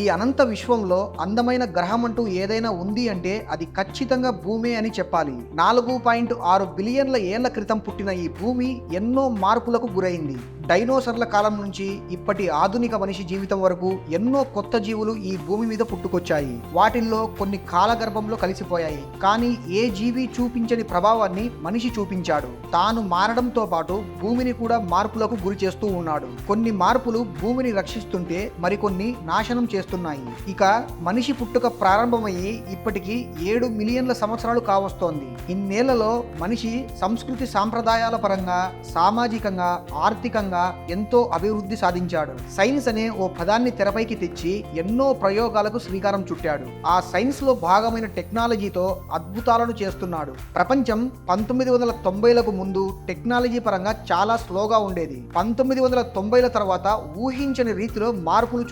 ఈ అనంత విశ్వంలో అందమైన గ్రహం అంటూ ఏదైనా ఉంది అంటే అది ఖచ్చితంగా భూమే అని చెప్పాలి. 4.6 బిలియన్ల ఏళ్ల క్రితం పుట్టిన ఈ భూమి ఎన్నో మార్పులకు గురైంది. డైనోసర్ల కాలం నుంచి ఇప్పటి ఆధునిక మనిషి జీవితం వరకు ఎన్నో కొత్త జీవులు ఈ భూమి మీద పుట్టుకొచ్చాయి. వాటిల్లో కొన్ని కాలగర్భంలో కలిసిపోయాయి. కానీ ఏ జీవి చూపించని ప్రభావాన్ని మనిషి చూపించాడు. తాను మారడంతో పాటు భూమిని కూడా మార్పులకు గురి చేస్తూ ఉన్నాడు. కొన్ని మార్పులు భూమిని రక్షిస్తుంటే మరికొన్ని నాశనం చేస్తున్నాయి. ఇక మనిషి పుట్టుక ప్రారంభమయ్యి ఇప్పటికి 7 మిలియన్ల సంవత్సరాలు కావస్తోంది. ఇన్నేళ్లలో మనిషి సంస్కృతి సాంప్రదాయాల పరంగా, సామాజికంగా, ఆర్థికంగా ఎంతో అభివృద్ధి సాధించాడు. సైన్స్ అనే ఓ పదాన్ని తెరపైకి తెచ్చి ఎన్నో ప్రయోగాలకు శ్రీకారం చుట్టాడు. ఆ సైన్స్ లో భాగమైన టెక్నాలజీతో అద్భుతాలను చేస్తున్నాడు. ప్రపంచం 1990లకు ముందు టెక్నాలజీ పరంగా చాలా స్లోగా ఉండేది. 1990ల తర్వాత ఊహించని రీతిలో మార్పులు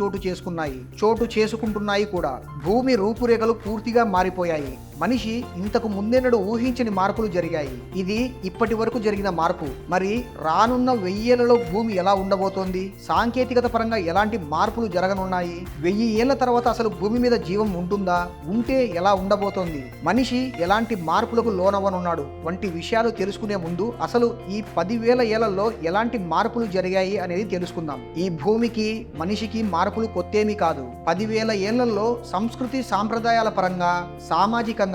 చోటు చేసుకుంటున్నాయి కూడా. భూమి రూపురేఖలు పూర్తిగా మారిపోయాయి. మనిషి ఇంతకు ముందెన్నడూ ఊహించని మార్పులు జరిగాయి. ఇది ఇప్పటి వరకు జరిగిన మార్పు. మరి రానున్న 1000 ఏళ్లలో భూమి ఎలా ఉండబోతోంది? సాంకేతికత పరంగా ఎలాంటి మార్పులు జరగనున్నాయి? 1000 ఏళ్ల తర్వాత అసలు భూమి మీద జీవం ఉంటుందా? ఉంటే ఎలా ఉండబోతోంది? మనిషి ఎలాంటి మార్పులకు లోనవ్వనున్నాడు? వంటి విషయాలు తెలుసుకునే ముందు అసలు ఈ 10,000 ఏళ్లలో ఎలాంటి మార్పులు జరిగాయి అనేది తెలుసుకుందాం. ఈ భూమికి మనిషికి మార్పులు కొత్తేమీ కాదు. 10,000 ఏళ్లలో సంస్కృతి సాంప్రదాయాల పరంగా, సామాజికంగా,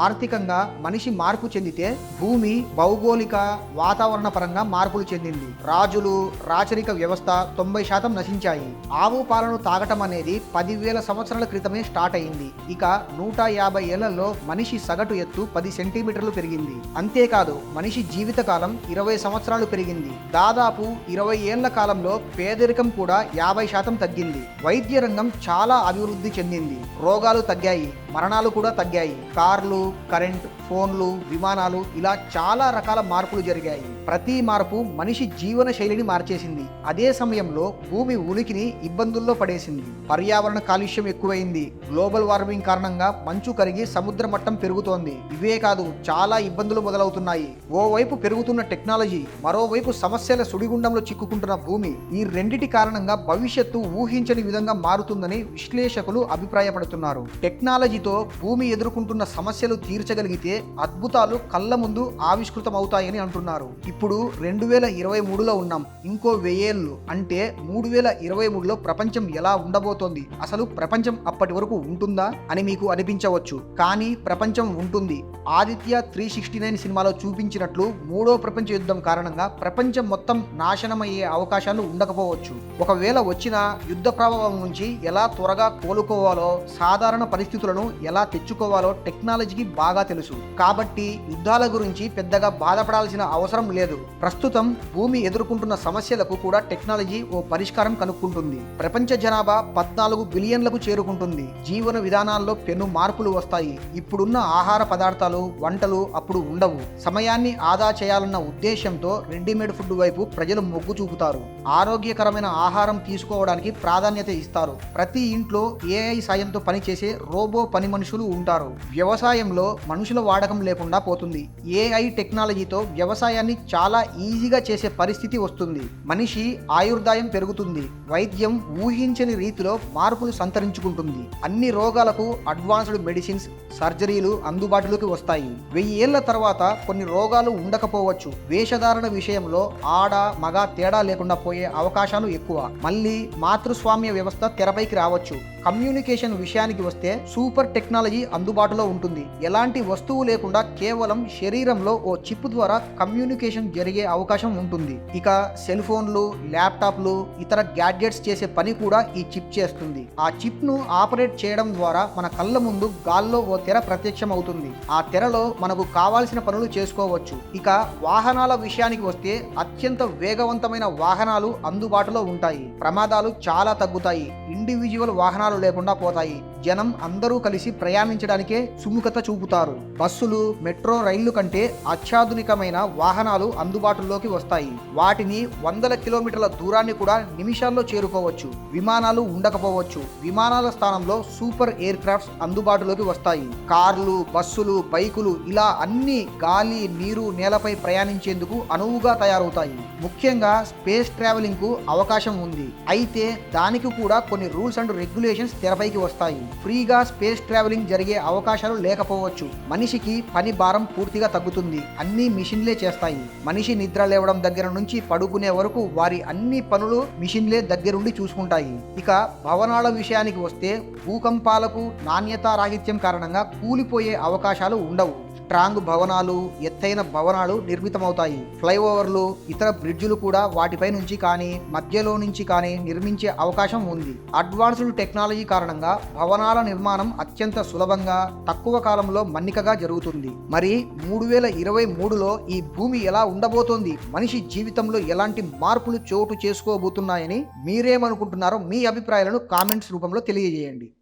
ఆర్థికంగా మనిషి మార్పు చెందితే భూమి భౌగోళిక వాతావరణ పరంగా మార్పులు చెందింది. రాజులు, రాచరిక వ్యవస్థ 90% నశించాయి. ఆవు పాలను తాగటం అనేది 10,000 సంవత్సరాల క్రితమే స్టార్ట్ అయింది. ఇక 150 ఏళ్లలో మనిషి సగటు ఎత్తు 10 సెంటీమీటర్లు పెరిగింది. అంతేకాదు మనిషి జీవితకాలం 20 సంవత్సరాలు పెరిగింది. దాదాపు 20 ఏళ్ల కాలంలో పేదరికం కూడా 50% తగ్గింది. వైద్య రంగం చాలా అభివృద్ధి చెందింది. రోగాలు తగ్గాయి, మరణాలు కూడా తగ్గాయి. కార్లు, కరెంట్, ఫోన్లు, విమానాలు ఇలా చాలా రకాల మార్పులు జరిగాయి. ప్రతి మార్పు మనిషి జీవన శైలిని మార్చేసింది. అదే సమయంలో భూమి ఉనికిని ఇబ్బందుల్లో పడేసింది. పర్యావరణ కాలుష్యం ఎక్కువైంది. గ్లోబల్ వార్మింగ్ కారణంగా మంచు కరిగి సముద్ర మట్టం పెరుగుతోంది. ఇవే కాదు చాలా ఇబ్బందులు మొదలవుతున్నాయి. ఓవైపు పెరుగుతున్న టెక్నాలజీ, మరోవైపు సమస్యల సుడిగుండంలో చిక్కుకుంటున్న భూమి. ఈ రెండిటి కారణంగా భవిష్యత్తు ఊహించని విధంగా మారుతుందని విశ్లేషకులు అభిప్రాయపడుతున్నారు. టెక్నాలజీతో భూమి ఎదుర్కొంటున్న సమస్యలు తీర్చగలిగితే అద్భుతాలు కళ్ళ ముందు ఆవిష్కృతమవుతాయని అంటున్నారు. ఇప్పుడు 2023లో ఉన్నాం. ఇంకో 1000 ఏళ్ళు అంటే 3023లో ప్రపంచం ఎలా ఉండబోతోంది? అసలు ప్రపంచం అప్పటి వరకు ఉంటుందా అని మీకు అనిపించవచ్చు. కానీ ప్రపంచం ఉంటుంది. ఆదిత్య 369 సినిమాలో చూపించినట్లు 3వ ప్రపంచ యుద్ధం కారణంగా ప్రపంచం మొత్తం నాశనమయ్యే అవకాశాలు ఉండకపోవచ్చు. ఒకవేళ వచ్చిన యుద్ధ ప్రభావం నుంచి ఎలా త్వరగా కోలుకోవాలో, సాధారణ పరిస్థితులను ఎలా తెచ్చుకోవాలో టెక్నాలజీకి బాగా తెలుసు. కాబట్టి యుద్ధాల గురించి పెద్దగా బాధపడాల్సిన అవసరం లేదు. ప్రస్తుతం భూమి ఎదుర్కొంటున్న సమస్యలకు కూడా టెక్నాలజీ ఓ పరిష్కారం కనుక్కుంటుంది. ప్రపంచ జనాభా 14 బిలియన్లకు చేరుకుంటుంది. జీవన విధానాల్లో పెను మార్పులు వస్తాయి. ఇప్పుడున్న ఆహార పదార్థాలు, వంటలు అప్పుడు ఉండవు. సమయాన్ని ఆదా చేయాలన్న ఉద్దేశంతో రెడీమేడ్ ఫుడ్ వైపు ప్రజలు మొగ్గు చూపుతారు. ఆరోగ్యకరమైన ఆహారం తీసుకోవడానికి ప్రాధాన్యత ఇస్తారు. ప్రతి ఇంట్లో AI సాయంతో పనిచేసే రోబో పని మనుషులు ఉంటారు. వ్యవసాయంలో మనుషుల వాడకం లేకుండా పోతుంది. AI టెక్నాలజీతో వ్యవసాయాన్ని చాలా ఈజీగా చేసే పరిస్థితి వస్తుంది. మనిషి ఆయుర్దాయం పెరుగుతుంది. వైద్యం ఊహించని రీతిలో మార్పులు సంతరించుకుంటుంది. అన్ని రోగాలకు అడ్వాన్స్డ్ మెడిసిన్స్, సర్జరీలు అందుబాటులోకి వస్తాయి. 1000 ఏళ్ల తర్వాత కొన్ని రోగాలు ఉండకపోవచ్చు. వేషధారణ విషయంలో ఆడ మగ తేడా లేకుండా పోయే అవకాశాలు ఎక్కువ. మళ్ళీ మాతృస్వామ్య వ్యవస్థ తెరపైకి రావచ్చు. కమ్యూనికేషన్ విషయానికి వస్తే సూపర్ టెక్నాలజీ అందుబాటులో ఉంటుంది. ఎలాంటి వస్తువు లేకుండా కేవలం శరీరంలో ఓ చిప్ ద్వారా కమ్యూనికేషన్ జరిగే అవకాశం ఉంటుంది. ఇక సెల్ ఫోన్లు, ల్యాప్టాప్లు, ఇతర గ్యాడ్జెట్స్ చేసే పని కూడా ఈ చిప్ చేస్తుంది. ఆ చిప్ ను ఆపరేట్ చేయడం ద్వారా మన కళ్ళ ముందు గాల్లో ఓ తెర ప్రత్యక్షం అవుతుంది. ఆ తెరలో మనకు కావాల్సిన పనులు చేసుకోవచ్చు. ఇక వాహనాల విషయానికి వస్తే అత్యంత వేగవంతమైన వాహనాలు అందుబాటులో ఉంటాయి. ప్రమాదాలు చాలా తగ్గుతాయి. ఇండివిజువల్ వాహనాలు లేకుండా పోతాయి. జనం అందరూ కలిసి ప్రయాణించడానికే సుముఖత చూపుతారు. బస్సులు, మెట్రో రైళ్లు కంటే అత్యాధునికమైన వాహనాలు అందుబాటులోకి వస్తాయి. వాటిని వందల కిలోమీటర్ల దూరాన్ని కూడా నిమిషాల్లో చేరుకోవచ్చు. విమానాలు ఉండకపోవచ్చు. విమానాల స్థానంలో సూపర్ ఎయిర్ క్రాఫ్ట్స్ అందుబాటులోకి వస్తాయి. కార్లు, బస్సులు, బైకులు ఇలా అన్ని గాలి, నీరు, నేలపై ప్రయాణించేందుకు అనువుగా తయారవుతాయి. ముఖ్యంగా స్పేస్ ట్రావెలింగ్ కు అవకాశం ఉంది. అయితే దానికి కూడా కొన్ని రూల్స్ అండ్ రెగ్యులేషన్స్ తెరపైకి వస్తాయి. ఫ్రీగా స్పేస్ ట్రావెలింగ్ జరిగే అవకాశాలు లేకపోవచ్చు. మనిషికి పని భారం పూర్తిగా తగ్గుతుంది. అన్ని మిషన్లే చేస్తాయి. మనిషి నిద్ర లేవడం దగ్గర నుంచి పడుకునే వరకు వారి అన్ని పనులు మిషన్లే దగ్గరుండి చూసుకుంటాయి. ఇక భవనాల విషయానికి వస్తే భూకంపాలకు, నాణ్యతారాహిత్యం కారణంగా కూలిపోయే అవకాశాలు ఉండవు. స్ట్రాంగ్ భవనాలు, ఎత్తైన భవనాలు నిర్మితమవుతాయి. ఫ్లైఓవర్లు, ఇతర బ్రిడ్జులు కూడా వాటిపై నుంచి కానీ మధ్యలో నుంచి కానీ నిర్మించే అవకాశం ఉంది. అడ్వాన్స్డ్ టెక్నాలజీ కారణంగా భవనాల నిర్మాణం అత్యంత సులభంగా, తక్కువ కాలంలో మన్నికగా జరుగుతుంది. మరి 2023లో ఈ భూమి ఎలా ఉండబోతోంది? మనిషి జీవితంలో ఎలాంటి మార్పులు చోటు చేసుకోబోతున్నాయని మీరేమనుకుంటున్నారో మీ అభిప్రాయాలను కామెంట్స్ రూపంలో తెలియజేయండి.